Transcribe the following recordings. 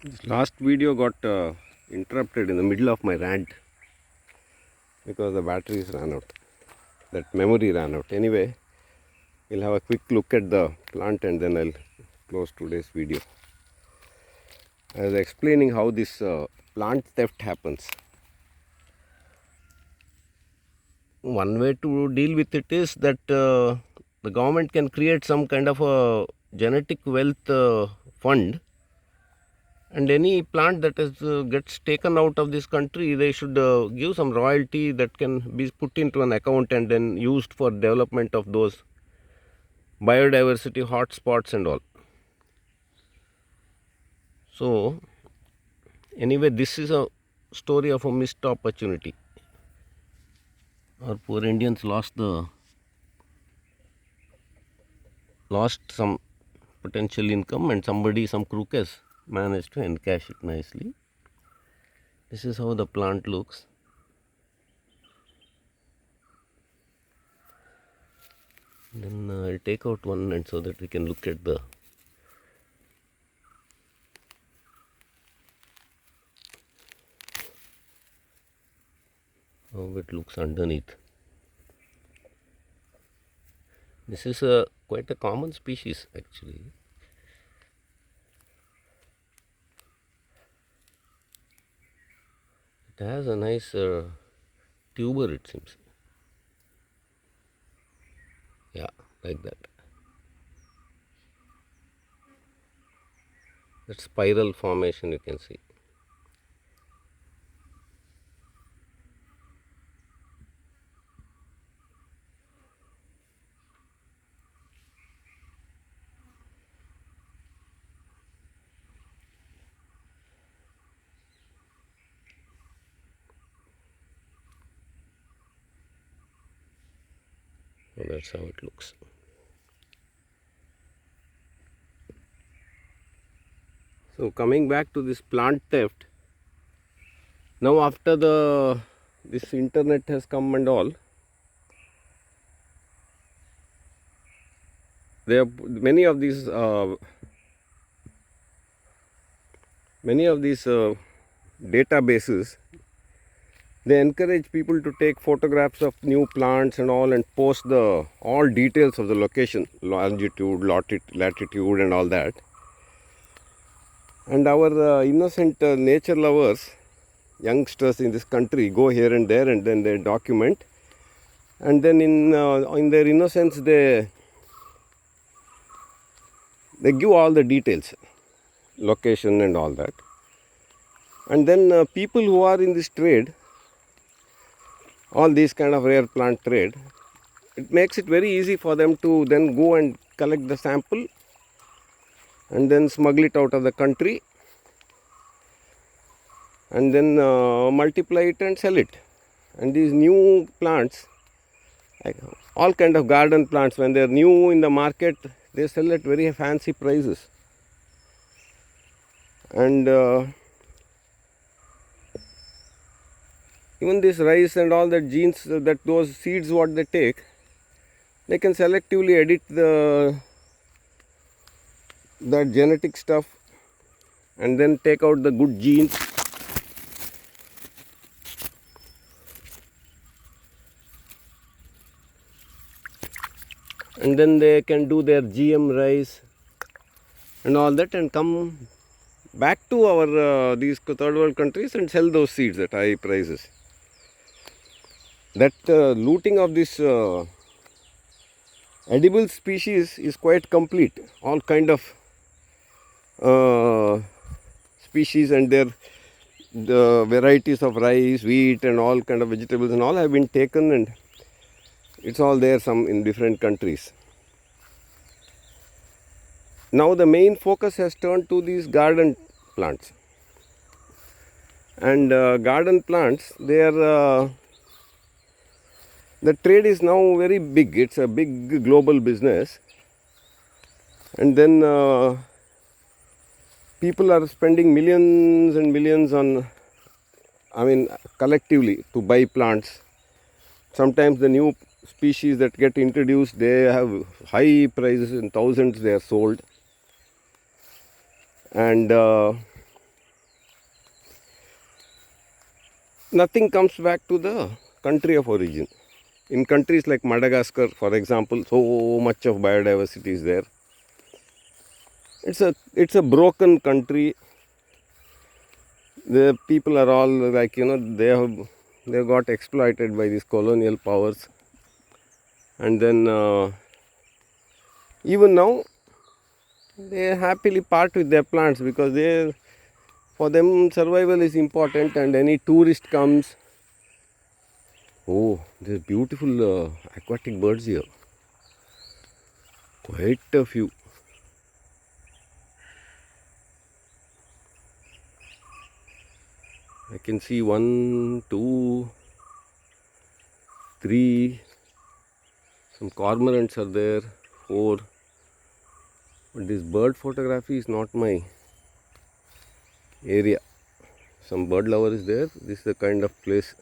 This last video got interrupted in the middle of my rant because the batteries ran out. That memory ran out. Anyway, we'll have a quick look at the plant and then I'll close today's video. I was explaining how this plant theft happens. One way to deal with it is that the government can create some kind of a genetic wealth fund, and any plant that is gets taken out of this country, they should give some royalty that can be put into an account and then used for development of those biodiversity hotspots and all. So anyway, this is a story of a missed opportunity. Our poor Indians lost some potential income, and some crook has managed to encash it nicely. This is how the plant looks. Then I'll take out one and so that we can look at the how it looks underneath. This is quite a common species actually. It has a nice tuber, it seems. Yeah, like that. That spiral formation you can see. So that's how it looks. So coming back to this plant theft, now after this internet has come and all, there are many of these databases. They encourage people to take photographs of new plants and all and post all details of the location, longitude, latitude and all that. And our innocent nature lovers, youngsters in this country, go here and there and then they document. And then in their innocence, they give all the details, location and all that. And then people who are in this trade, all these kind of rare plant trade, it makes it very easy for them to then go and collect the sample and then smuggle it out of the country and then multiply it and sell it. And these new plants, like all kind of garden plants, when they are new in the market, they sell at very fancy prices. And even this rice and all that genes, that those seeds what they take, they can selectively edit that genetic stuff and then take out the good genes. And then they can do their GM rice and all that and come back to our these third world countries and sell those seeds at high prices. That looting of this edible species is quite complete. All kind of species and the varieties of rice, wheat and all kind of vegetables and all have been taken, and it's all there some in different countries. Now the main focus has turned to these garden plants. And garden plants, they are the trade is now very big. It's a big global business. And then people are spending millions and millions on, collectively to buy plants. Sometimes the new species that get introduced, they have high prices, in thousands they are sold. And nothing comes back to the country of origin. In countries like Madagascar, for example, so much of biodiversity is there. It's a broken country. The people are all like, they have got exploited by these colonial powers, and then even now they happily part with their plants because for them survival is important, and any tourist comes. Oh, there's beautiful aquatic birds here. Quite a few. I can see 1, 2, 3. Some cormorants are there. 4. But this bird photography is not my area. Some bird lover is there. This is the kind of place.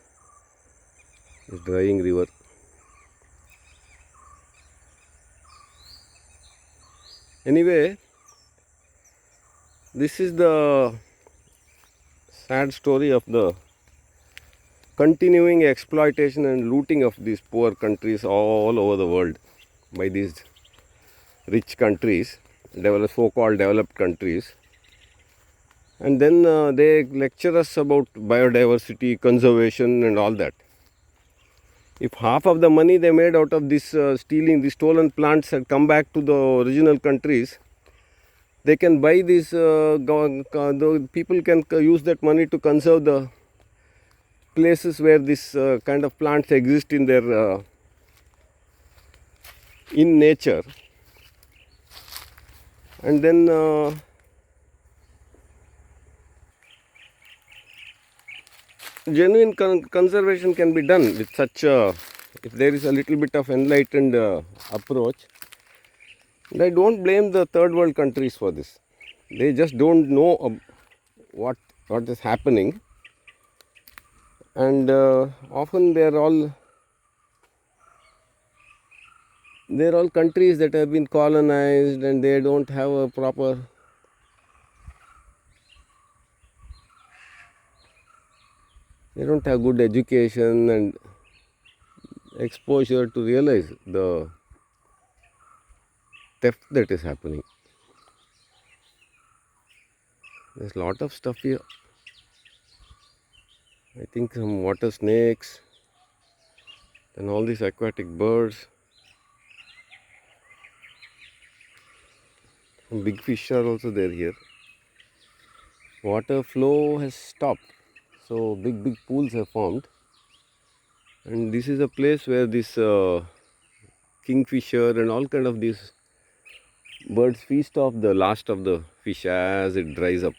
This drying river. Anyway, this is the sad story of the continuing exploitation and looting of these poor countries all over the world by these rich countries, so-called developed countries. And then they lecture us about biodiversity, conservation and all that. If half of the money they made out of this stealing the stolen plants had come back to the original countries, they can buy these, the people can use that money to conserve the places where this kind of plants exist in their in nature. And then genuine conservation can be done with such if there is a little bit of enlightened approach. And I don't blame the third world countries for this. They just don't know what is happening, and often they're all countries that have been colonized, and they don't have a proper good education and exposure to realize the theft that is happening. There's a lot of stuff here. I think some water snakes and all these aquatic birds. Some big fish are also there here. Water flow has stopped, so big pools have formed, and this is a place where this kingfisher and all kind of these birds feast off the last of the fish as it dries up.